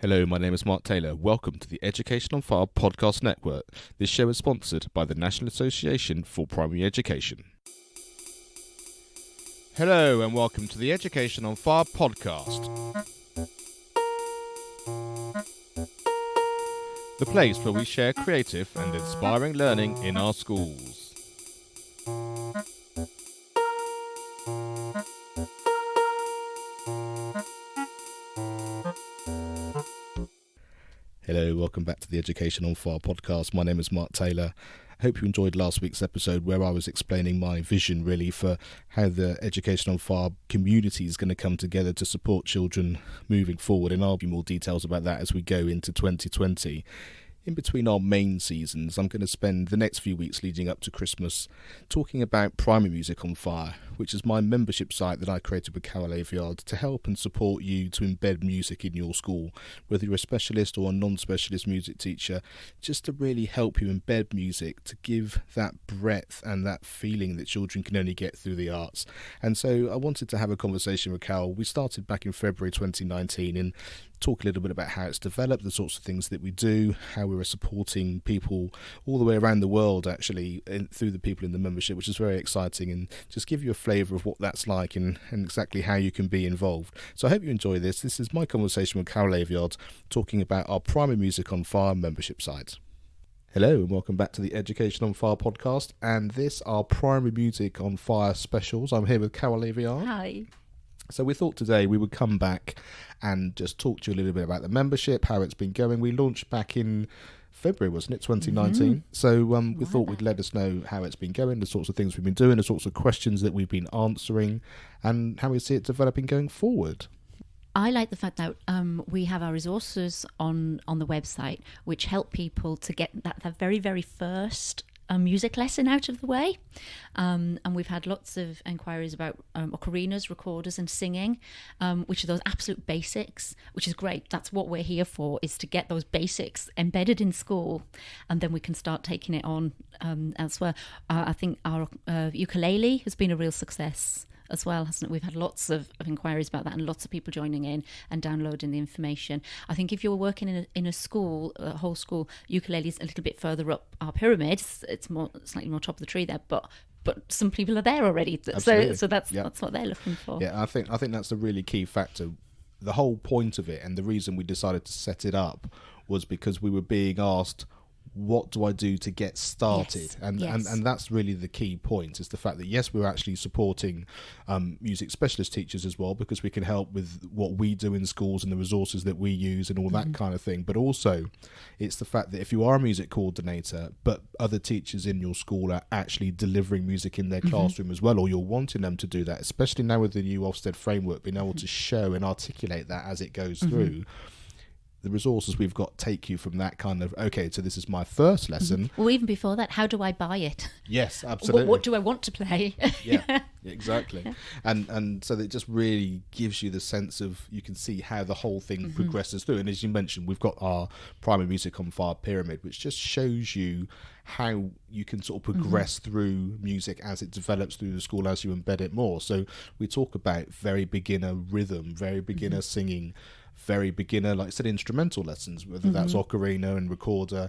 Hello, my name is Mark Taylor. Welcome to the Education on Fire podcast network. This show is sponsored by the National Association for Primary Education. Hello and welcome to the Education on Fire podcast. The place where we share creative and inspiring learning in our schools. Hello, welcome back to the Education on Fire podcast. My name is Mark Taylor. I hope you enjoyed last week's episode where I was explaining my vision really for how the Education on Fire community is going to come together to support children moving forward, and I'll give you more details about that as we go into 2020. In between our main seasons, I'm going to spend the next few weeks leading up to Christmas talking about Primary Music on Fire, which is my membership site that I created with Carol Aviard to help and support you to embed music in your school, whether you're a specialist or a non-specialist music teacher, just to really help you embed music, to give that breadth and that feeling that children can only get through the arts. And so I wanted to have a conversation with Carol. We started back in February 2019 and talk a little bit about how it's developed, the sorts of things that we do, how we're supporting people all the way around the world actually through the people in the membership, which is very exciting, and just give you a flavour of what that's like and exactly how you can be involved. So I hope you enjoy this. This is my conversation with Carol Aviard talking about our Primary Music on Fire membership site. Hello and welcome back to the Education on Fire podcast, and this our Primary Music on Fire specials. I'm here with Carol Aviard. Hi. So we thought today we would come back and just talk to you a little bit about the membership, how it's been going. We launched back in February, wasn't it, 2019? Mm-hmm. So we thought we'd let us know how it's been going, the sorts of things we've been doing, the sorts of questions that we've been answering, and how we see it developing going forward. I like the fact that we have our resources on the website, which help people to get that very, very first music lesson out of the way. And we've had lots of inquiries about ocarinas, recorders and singing, which are those absolute basics, which is great. That's what we're here for, is to get those basics embedded in school, and then we can start taking it on elsewhere. I think our ukulele has been a real success as well, hasn't it? We've had lots of inquiries about that and lots of people joining in and downloading the information. I think if you're working in a school, a whole school, ukulele is a little bit further up our pyramid. It's more slightly more top of the tree there, but some people are there already. So that's what they're looking for. Yeah, I think that's a really key factor. The whole point of it and the reason we decided to set it up was because we were being asked, what do I do to get started? Yes. And that's really the key point, is the fact that yes, we're actually supporting music specialist teachers as well, because we can help with what we do in schools and the resources that we use and all that kind of thing. But also it's the fact that if you are a music coordinator but other teachers in your school are actually delivering music in their classroom as well, or you're wanting them to do that, especially now with the new Ofsted framework, being able to show and articulate that as it goes through, the resources we've got take you from that kind of, okay, so this is my first lesson. Well, even before that, how do I buy it? Yes, absolutely. What do I want to play? Yeah, exactly. And so it just really gives you the sense of, you can see how the whole thing progresses through. And as you mentioned, we've got our Primary Music on Fire pyramid, which just shows you how you can sort of progress through music as it develops through the school, as you embed it more. So we talk about very beginner rhythm, very beginner singing, very beginner, like I said, instrumental lessons, whether that's ocarina and recorder,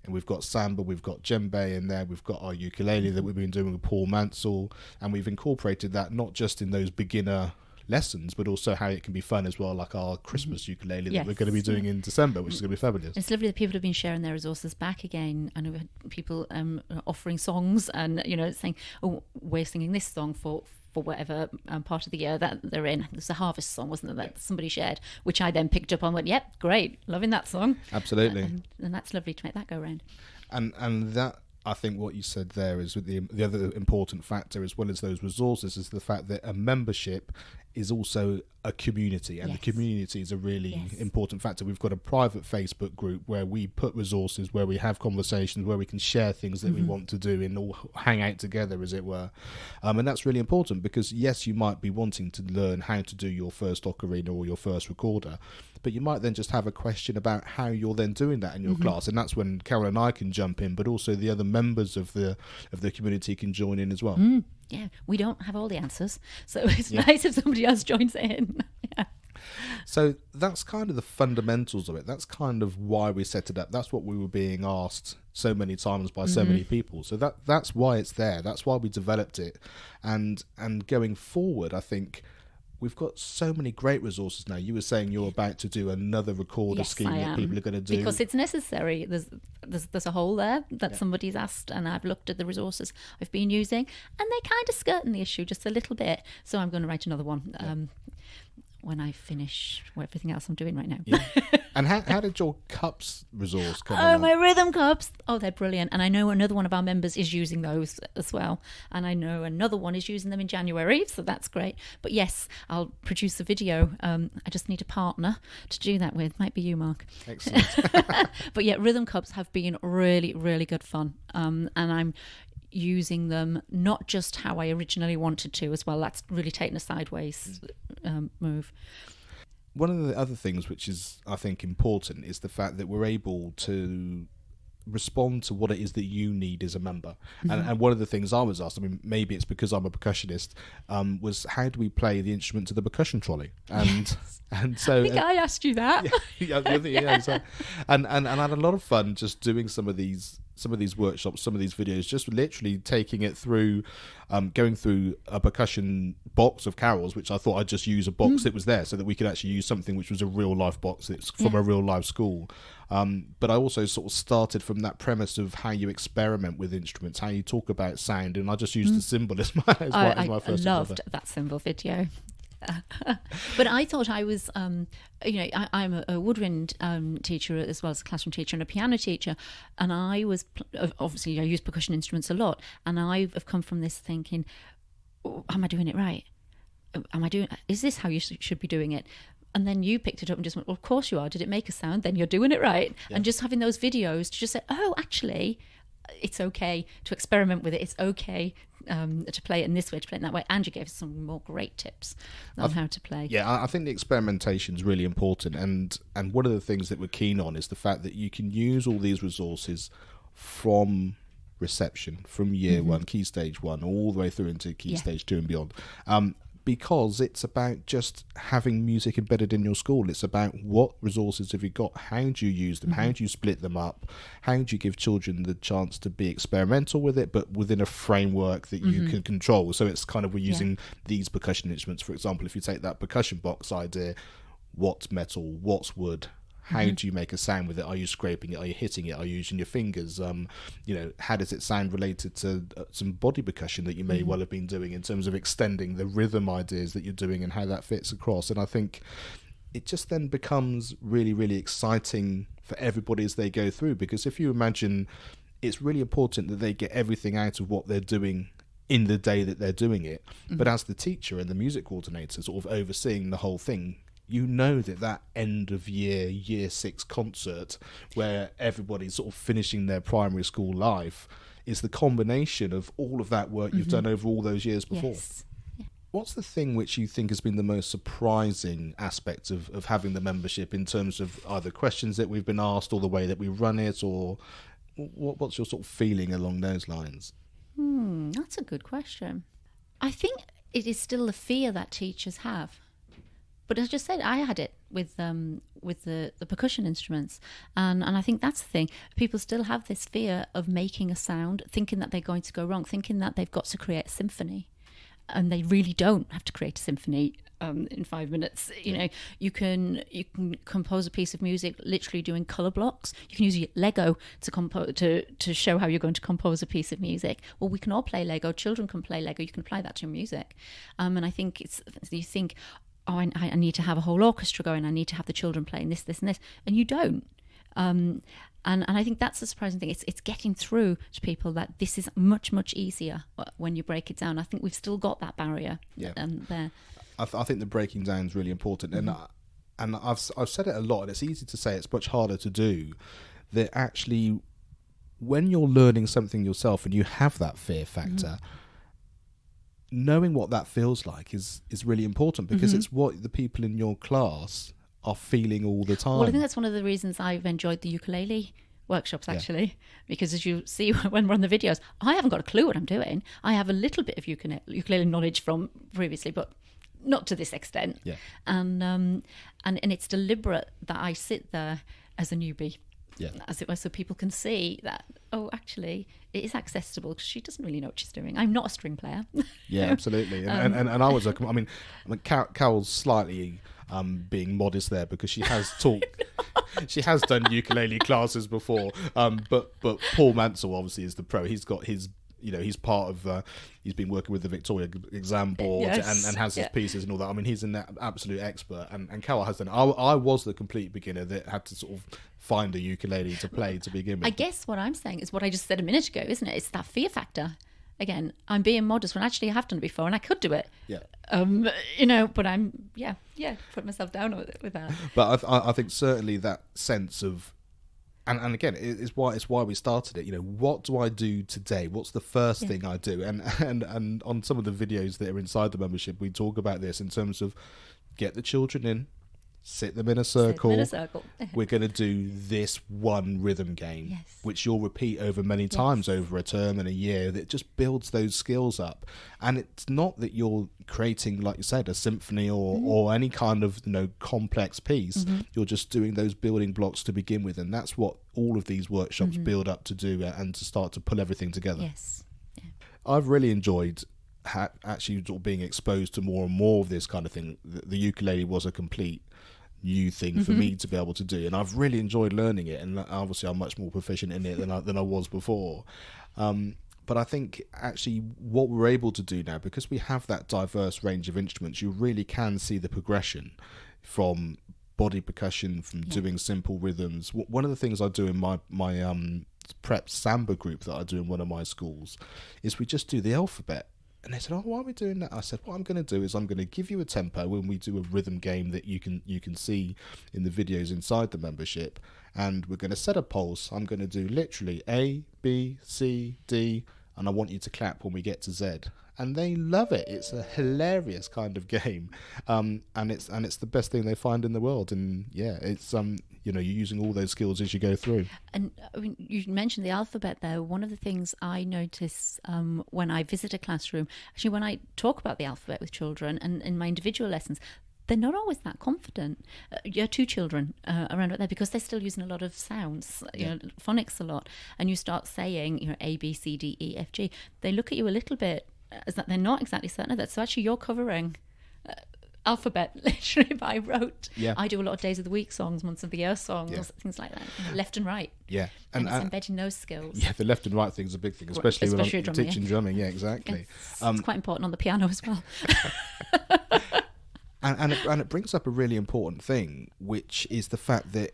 and we've got samba, we've got djembe in there, we've got our ukulele that we've been doing with Paul Mansell, and we've incorporated that not just in those beginner lessons, but also how it can be fun as well, like our Christmas ukulele that we're going to be doing in December, which is going to be fabulous. It's lovely that people have been sharing their resources back again. I know we had people offering songs and, saying, oh, we're singing this song for whatever part of the year that they're in. There's a harvest song, wasn't there, that somebody shared, which I then picked up on and went, yep, great, loving that song. Absolutely. And that's lovely to make that go around. And that, I think what you said there is with the other important factor, as well as those resources, is the fact that a membership is also a community, and the community is a really important factor. We've got a private Facebook group where we put resources, where we have conversations, where we can share things that we want to do and all hang out together, as it were. And that's really important, because yes, you might be wanting to learn how to do your first ocarina or your first recorder, but you might then just have a question about how you're then doing that in your class, and that's when Carol and I can jump in, but also the other members of the community can join in as well. Yeah, we don't have all the answers, so it's nice if somebody else joins in. So that's kind of the fundamentals of it. That's kind of why we set it up. That's what we were being asked so many times by so many people. So that's why it's there. That's why we developed it. And going forward, I think we've got so many great resources now. You were saying you're about to do another recorder scheme that people are going to do. Because it's necessary. There's a hole there that somebody's asked, and I've looked at the resources I've been using, and they kind of skirting the issue just a little bit. So I'm going to write another one when I finish everything else I'm doing right now. Yeah. And how did your cups resource come along? My rhythm cups. Oh, they're brilliant. And I know another one of our members is using those as well. And I know another one is using them in January, so that's great. But yes, I'll produce a video. I just need a partner to do that with. Might be you, Mark. Excellent. But yeah, rhythm cups have been really, really good fun. And I'm using them not just how I originally wanted to as well. That's really taken a sideways move. One of the other things which is, I think, important is the fact that we're able to respond to what it is that you need as a member. And one of the things I was asked, I mean, maybe it's because I'm a percussionist, was how do we play the instrument to the percussion trolley? And so I think I asked you that. And I had a lot of fun just doing some of these workshops, some of these videos, just literally taking it through, going through a percussion box of carols, which I thought I'd just use a box that was there so that we could actually use something which was a real life box that's from a real live school. But I also sort of started from that premise of how you experiment with instruments, how you talk about sound, and I just used the cymbal as my first. I loved that cymbal video. But I thought I was, I'm a woodwind teacher as well as a classroom teacher and a piano teacher, and I was obviously I use percussion instruments a lot, and I've come from this thinking, am I doing it right? Is this how you should be doing it? And then you picked it up and just went, well, of course you are. Did it make a sound? Then you're doing it right. Yeah. And just having those videos to just say, oh, actually, it's okay to experiment with it. It's okay to play it in this way, to play it in that way. And you gave us some more great tips on how to play. Yeah, I think the experimentation is really important. And one of the things that we're keen on is the fact that you can use all these resources from reception, from year one, key stage one, all the way through into key stage 2 and beyond. Because it's about just having music embedded in your school. It's about what resources have you got, how do you use them, how do you split them up, how do you give children the chance to be experimental with it, but within a framework that you can control. So it's kind of, we're using these percussion instruments, for example. If you take that percussion box idea, what's metal, what's wood, how do you make a sound with it? Are you scraping it? Are you hitting it? Are you using your fingers? How does it sound related to some body percussion that you may well have been doing in terms of extending the rhythm ideas that you're doing and how that fits across? And I think it just then becomes really, really exciting for everybody as they go through, because if you imagine, it's really important that they get everything out of what they're doing in the day that they're doing it. But as the teacher and the music coordinator sort of overseeing the whole thing, you know that end of year 6 concert where everybody's sort of finishing their primary school life is the combination of all of that work you've done over all those years before. Yes. Yeah. What's the thing which you think has been the most surprising aspect of having the membership in terms of either questions that we've been asked or the way that we run it, or what's your sort of feeling along those lines? That's a good question. I think it is still the fear that teachers have. But as I just said, I had it with the percussion instruments, and I think that's the thing. People still have this fear of making a sound, thinking that they're going to go wrong, thinking that they've got to create a symphony, and they really don't have to create a symphony in 5 minutes. You can compose a piece of music literally doing color blocks. You can use Lego to show how you're going to compose a piece of music. Well, we can all play Lego. Children can play Lego. You can apply that to your music, and I think you think, oh, I need to have a whole orchestra going, I need to have the children playing this, and this, and you don't. And I think that's the surprising thing. It's getting through to people that this is much, much easier when you break it down. I think we've still got that barrier there. I think the breaking down is really important. And I've said it a lot, and it's easy to say, it's much harder to do, that actually when you're learning something yourself and you have that fear factor, knowing what that feels like is really important, because it's what the people in your class are feeling all the time. Well, I think that's one of the reasons I've enjoyed the ukulele workshops, actually, because as you see when we're on the videos, I haven't got a clue what I'm doing. I have a little bit of ukulele knowledge from previously, but not to this extent. Yeah. And it's deliberate that I sit there as a newbie. Yeah. As it were, so people can see that, oh, actually, it is accessible because she doesn't really know what she's doing. I'm not a string player. Yeah, absolutely. And I was, I mean Carol's slightly being modest there because she has taught, she has done ukulele classes before. But Paul Mansell obviously is the pro. He's got his, he's part of, he's been working with the Victoria Exam Board Yes. and has his pieces and all that. I mean, he's an absolute expert, and Carol has done it. I was the complete beginner that had to sort of find a ukulele to play to begin with. I guess what I'm saying is what I just said a minute ago, isn't it? It's that fear factor. Again, I'm being modest when actually I have done it before and I could do it. Yeah. But I'm, put myself down with that. But I think certainly that sense of, and again, it's why we started it. What do I do today? What's the first thing I do? And on some of the videos that are inside the membership, we talk about this in terms of get the children in, sit them in a circle. We're going to do this one rhythm game, which you'll repeat over many times over a term and a year. That just builds those skills up. And it's not that you're creating, like you said, a symphony or any kind of complex piece. You're just doing those building blocks to begin with, and that's what all of these workshops build up to do and to start to pull everything together. Yes. Yeah. I've really enjoyed actually sort of being exposed to more and more of this kind of thing. The ukulele was a complete new thing for me to be able to do, and I've really enjoyed learning it, and obviously I'm much more proficient in it than I was before. But I think actually what we're able to do now, because we have that diverse range of instruments, you really can see the progression from body percussion, from doing simple rhythms. One of the things I do in my prep samba group that I do in one of my schools is we just do the alphabet. And they said, "Oh, why are we doing that?" I said, "What I'm going to do is I'm going to give you a tempo when we do a rhythm game that you can see in the videos inside the membership, and we're going to set a pulse. I'm going to do literally A, B, C, D, and I want you to clap when we get to Z." And they love it. It's a hilarious kind of game, and it's the best thing they find in the world. And it's you're using all those skills as you go through. And I mean, you mentioned the alphabet there. One of the things I notice when I visit a classroom, actually when I talk about the alphabet with children and in my individual lessons, they're not always that confident. You have two children around right there because they're still using a lot of sounds, phonics a lot. And you start saying, A, B, C, D, E, F, G. They look at you a little bit as that they're not exactly certain of that. So actually you're covering alphabet literally by rote. Yeah. I do a lot of days of the week songs, months of the year songs, things like that, left and right. Yeah. And it's embedding those skills. Yeah, the left and right thing's a big thing, especially when I'm teaching drumming. Yeah, exactly. It's quite important on the piano as well. And it brings up a really important thing, which is the fact that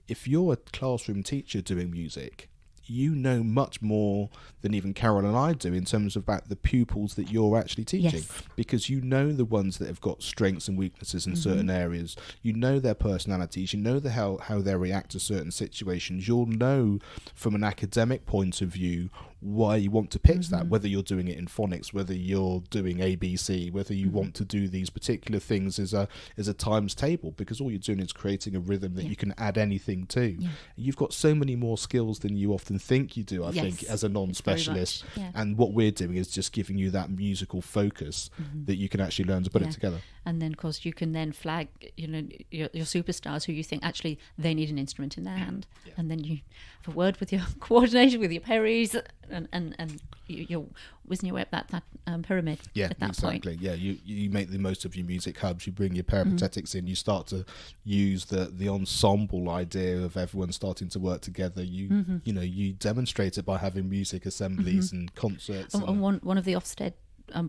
if you're a classroom teacher doing music, you know much more than even Carol and I do in terms of about the pupils that you're actually teaching, because you know the ones that have got strengths and weaknesses in certain areas. You know their personalities. You know how they react to certain situations. You'll know from an academic point of view why you want to pitch that, whether you're doing it in phonics, whether you're doing ABC, whether you want to do these particular things as a times table, because all you're doing is creating a rhythm that you can add anything to. You've got so many more skills than you often think you do, I think, as a non-specialist. And what we're doing is just giving you that musical focus that you can actually learn to put it together. And then, of course, you can then flag, your superstars who you think actually they need an instrument in their hand, and then you have a word with your coordinator, with your peris, and you're whizzing your way up that pyramid. At that exactly. point. Yeah, you make the most of your music hubs. You bring your peripatetics in. You start to use the ensemble idea of everyone starting to work together. You demonstrate it by having music assemblies and concerts. And one of the Ofsted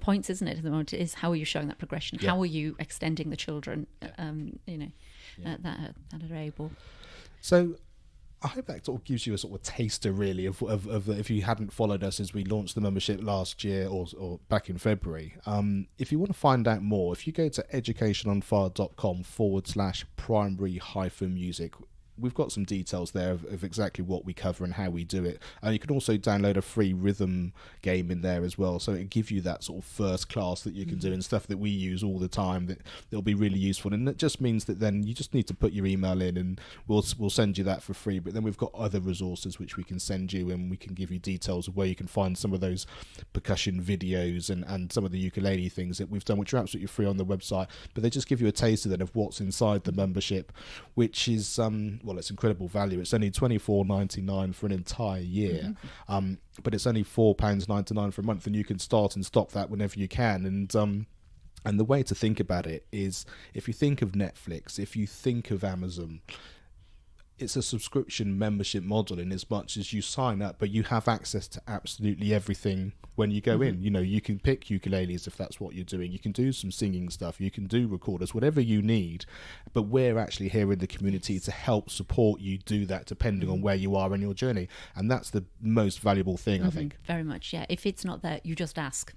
points, isn't it, at the moment, is how are you showing that progression? How are you extending the children? That are able. So I hope that sort of gives you a sort of taster, really, of if you hadn't followed us as we launched the membership last year or back in February. If you want to find out more, if you go to educationonfire.com/primary-music, we've got some details there of exactly what we cover and how we do it. And you can also download a free rhythm game in there as well, so it gives you that sort of first class that you can do, and stuff that we use all the time that'll be really useful. And that just means that then you just need to put your email in, and we'll send you that for free. But then we've got other resources which we can send you, and we can give you details of where you can find some of those percussion videos and some of the ukulele things that we've done, which are absolutely free on the website. But they just give you a taster then of what's inside the membership, which is well, it's incredible value. It's only $24.99 for an entire year, but it's only £4.99 for a month, and you can start and stop that whenever you can. And the way to think about it is, if you think of Netflix, if you think of Amazon, it's a subscription membership model in as much as you sign up, but you have access to absolutely everything when you go in. You know, you can pick ukuleles if that's what you're doing. You can do some singing stuff. You can do recorders, whatever you need. But we're actually here in the community to help support you do that, depending on where you are in your journey. And that's the most valuable thing, I think. Very much, yeah. If it's not there, you just ask,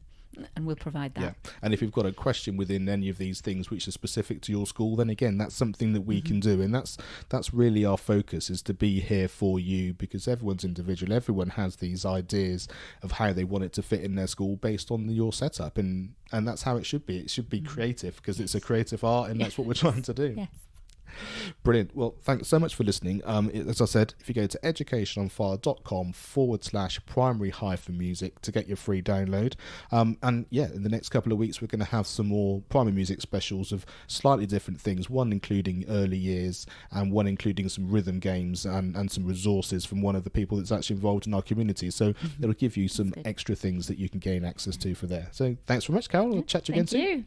and we'll provide that. Yeah, and if you've got a question within any of these things which are specific to your school, then again, that's something that we can do. And that's really our focus, is to be here for you, because everyone's individual. Everyone has these ideas of how they want it to fit in their school based on your setup, and that's how it should be. It should be creative, because it's a creative art, and that's what we're trying to do. Yes. Brilliant. Well, thanks so much for listening. As I said, if you go to educationonfire.com/primary-music to get your free download. And yeah, in the next couple of weeks, we're going to have some more primary music specials of slightly different things, one including early years and one including some rhythm games and some resources from one of the people that's actually involved in our community. So it'll give you some extra things that you can gain access to for there. So thanks very much, Carol. I'll chat to you again soon. Thank you.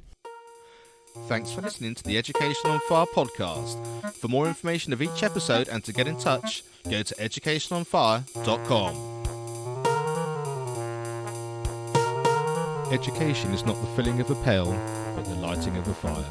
Thanks for listening to the Education on Fire podcast. For more information of each episode and to get in touch, go to educationonfire.com. Education is not the filling of a pail, but the lighting of a fire.